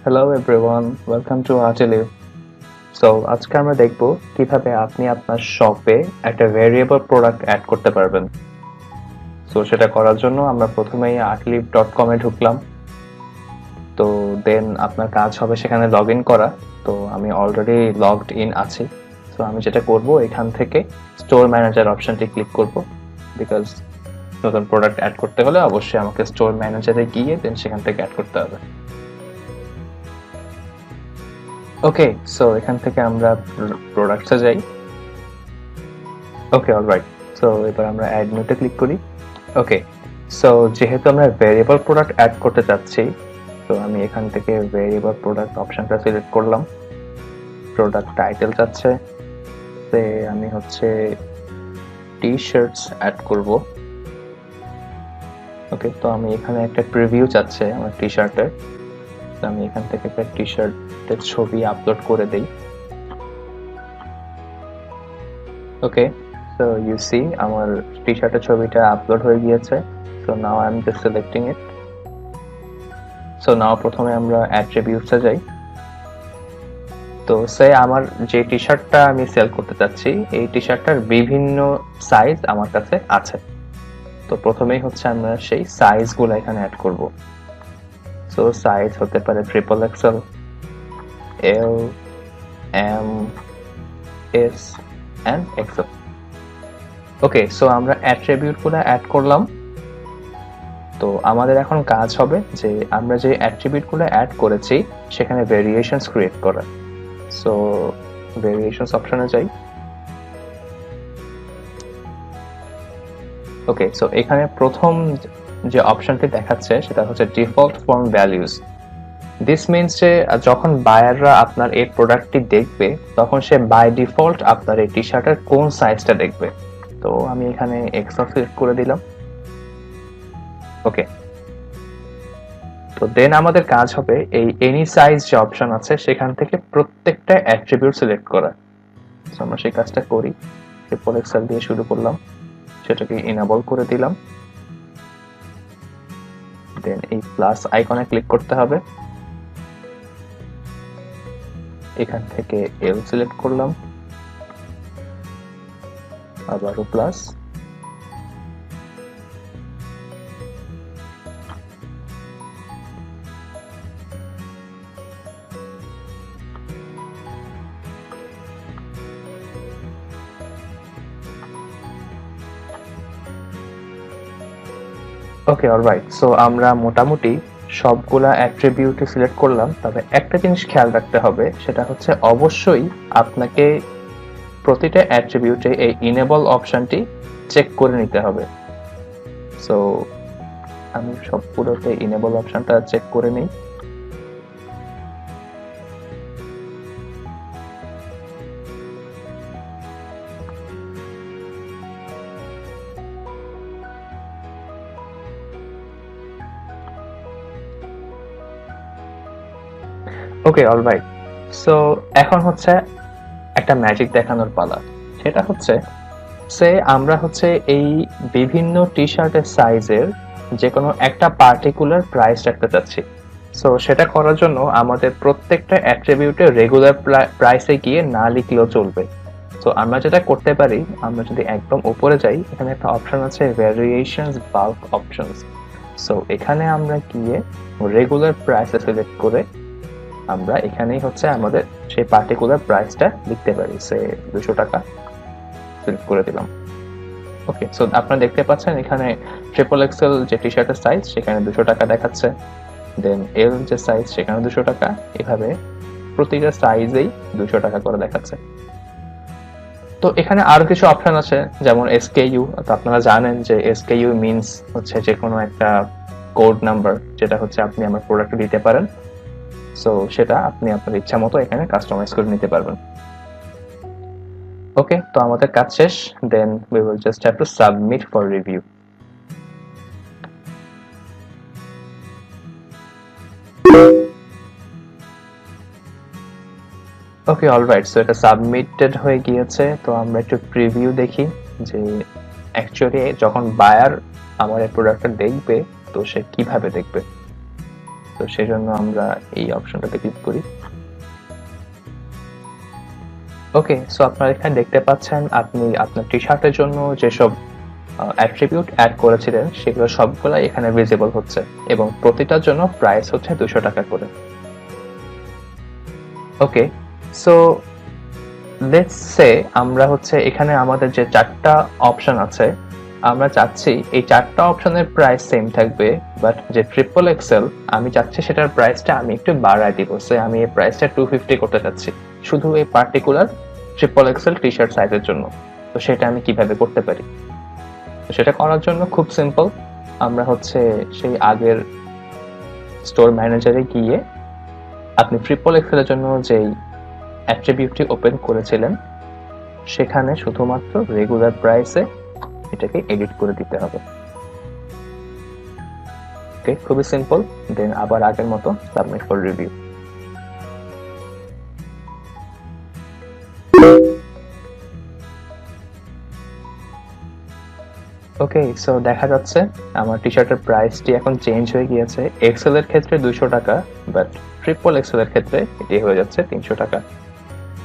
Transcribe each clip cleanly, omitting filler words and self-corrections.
Hello everyone, welcome to Artelive. So আজকে আমরা দেখব কিভাবে আপনি আপনার শপে একটা ভেরিয়েবল প্রোডাক্ট অ্যাড করতে পারবেন। সো সেটা করার জন্য আমরা প্রথমেই artelive.com এ ঢুকলাম। তো দেন আপনার কাজ হবে সেখানে লগ ইন করা। তো আমি অলরেডি লগড ইন আছি। সো আমি যেটা করব এখান থেকে স্টোর ম্যানেজার অপশনটি ক্লিক করব, বিকজ নতুন প্রোডাক্ট অ্যাড করতে হলে অবশ্যই আমাকে স্টোর ম্যানেজারে গিয়ে দেন সেখান থেকে অ্যাড করতে হবে। ওকে, সো এখান থেকে আমরা প্রোডাক্টসে যাই। ওকে, অলরাইট। সো এবার আমরা অ্যাড নিউতে ক্লিক করি। ওকে, সো যেহেতু আমরা ভেরিয়েবল প্রোডাক্ট অ্যাড করতে চাচ্ছি, তো আমি এখান থেকে ভেরিয়েবল প্রোডাক্ট অপশনটা সিলেক্ট করলাম। প্রোডাক্ট টাইটেল চাচ্ছে, সে আমি হচ্ছে টি শার্টস অ্যাড করব। ওকে, তো আমি এখানে একটা প্রিভিউ চাচ্ছে আমার টি শার্টের। আমি এখান থেকে একটা টি শার্টের ছবি আপলোড করে দেই। ওকে, so you see আমার টি শার্টের ছবিটা আপলোড হয়ে গিয়েছে। so now I'm just selecting it. so now প্রথমে আমরা attributes এ যাই। তো সে আমার যে টি শার্টটা আমি সেল করতে চাচ্ছি, এই টি শার্টটার বিভিন্ন সাইজ আমার কাছে আছে। তো প্রথমেই হচ্ছে আমরা সেই সাইজগুলো এখানে অ্যাড করব। সো সাইজ হতে পারে triple XL, L, M, S and XL. Okay, so আমরা অ্যাট্রিবিউটগুলো অ্যাড করলাম। তো আমাদের এখন কাজ হবে যে আমরা যে অ্যাট্রিবিউটগুলো অ্যাড করেছি সেখানে ভেরিয়েশনস ক্রিয়েট করা। সো ভেরিয়েশনস অপশনে যাই। ওকে, সো এখানে প্রথম যে অপশনটি দেখাচ্ছে সেটা হচ্ছে default form values. This means যে যখন বায়াররা আপনার এই প্রোডাক্টটি দেখবে তখন সে বাই ডিফল্ট আপনার এই টি শার্টের কোন সাইজটা দেখবে। তো আমি এখানে এক্সেল সিলেক্ট করে দিলাম। ওকে, তো দেন আমাদের কাজ হবে এই এনি সাইজ যে অপশন আছে সেখান থেকে প্রত্যেকটা অ্যাট্রিবিউট সিলেক্ট করা। সো আমরা সেই কাজটা করি। ট্রিপল এক্সেল দিয়ে শুরু করলাম, সেটাকে ইনেবল করে দিলাম। দেন এই প্লাস আইকনে ক্লিক করতে হবে। এখান থেকে এল সিলেক্ট করলাম, আবারও প্লাস। ওকে, অলরাইট। সো আমরা মোটামুটি সবগুলা অ্যাট্রিবিউট সিলেক্ট করলাম, তবে একটা জিনিস খেয়াল রাখতে হবে, সেটা হচ্ছে অবশ্যই আপনাকে প্রতিটা অ্যাট্রিবিউটে এই ইনেবল অপশনটি চেক করে নিতে হবে। সো আমি সবগুলোতে ইনেবল অপশনটা চেক করে নিই। ওকে, অলরাইট। সো এখন হচ্ছে একটা ম্যাজিক দেখানোর পালা। সেটা হচ্ছে সে আমরা হচ্ছে এই বিভিন্ন টি শার্টের সাইজের যে কোনো একটা পার্টিকুলার প্রাইস রাখতে চাচ্ছি। সো সেটা করার জন্য আমাদের প্রত্যেকটা অ্যাট্রিবিউটে রেগুলার প্রাইসে গিয়ে না লিখলেও চলবে। সো আমরা যেটা করতে পারি, আমরা যদি একদম উপরে যাই, এখানে একটা অপশন আছে ভেরিয়েশনস বাল্ক অপশনস। সো এখানে আমরা গিয়ে রেগুলার প্রাইসে সিলেক্ট করে আমরা এখানেই হচ্ছে আমাদের সেই পার্টিকুলার প্রাইসটা লিখতে পারি। সে 200 টাকা সিলেক্ট করে দিলাম। ওকে, সো আপনারা দেখতে পাচ্ছেন এখানে ট্রিপল এক্সেল যে টি শার্টের সাইজ সেখানে 200 টাকা দেখাচ্ছে, দেন এল যে সাইজ সেখানে 200 টাকা, এভাবে প্রতিটা সাইজেই 200 টাকা করে দেখাচ্ছে। তো এখানে আরো কিছু অপশন আছে, যেমন এসকেইউ। তো আপনারা জানেন যে এসকেইউ মিনস হচ্ছে যে কোনো একটা কোড নাম্বার, যেটা হচ্ছে আপনি আমার প্রোডাক্টে দিতে পারেন। সো সেটা আপনি আপনার ইচ্ছা মতো এখানে কাস্টমাইজ করে নিতে পারবেন। ওকে, তো আমাদের কাজ শেষ। দেন we will just have to submit for review. Okay, alright. So এটা সাবমিটেড হয়ে গিয়েছে। তো আমরা একটু প্রিভিউ দেখি যে অ্যাকচুয়ালি যখন বায়ার আমার এই প্রোডাক্টটা দেখবে তো সে কিভাবে দেখবে। তো সেজন্য আমরা এই অপশনটাতে ক্লিক করি। ওকে, সো আপনারা এখানে দেখতে পাচ্ছেন আপনি আপনার টি শার্টের জন্য যেসব অ্যাট্রিবিউট অ্যাড করেছিলেন সেগুলো সবগুলাই এখানে ভিজিবল হচ্ছে এবং প্রতিটার জন্য প্রাইস হচ্ছে 200 টাকা করে। ওকে, সো লেটস সে আমরা হচ্ছে এখানে আমাদের যে 4টা অপশন আছে, আমরা চাচ্ছি এই 4টা অপশনের প্রাইস সেম থাকবে, বাট যে ট্রিপল এক্সেল আমি চাচ্ছি সেটার প্রাইসটা আমি একটু বাড়ায় দিব। সো আমি এই প্রাইসটা 250 করতে চাচ্ছি শুধু এই particular triple Excel T shirt সাইজের জন্য। তো সেটা আমি কিভাবে করতে পারি? তো সেটা করার জন্য খুব সিম্পল, আমরা হচ্ছে সেই আগের স্টোর ম্যানেজারে গিয়ে আপনি ট্রিপল এক্সেলের জন্য যেই অ্যাট্রিবিউটটি ওপেন করেছিলেন সেখানে শুধুমাত্র রেগুলার প্রাইসে এটাকে এডিট করে দিতে হবে। ওকে, খুবই সিম্পল। দেন আবার আগের মতো submit for review. Okay, so দেখা যাচ্ছে আমার টি শার্টের প্রাইসটি এখন চেঞ্জ হয়ে গিয়েছে। এক্সেল এর ক্ষেত্রে 200 টাকা, বাট ট্রিপল এক্সেল এর ক্ষেত্রে এটি হয়ে যাচ্ছে 300 টাকা।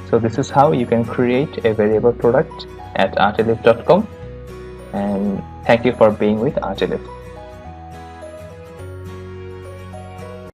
So this is how you can create a variable product at artilif.com, and thank you for being with Artilif.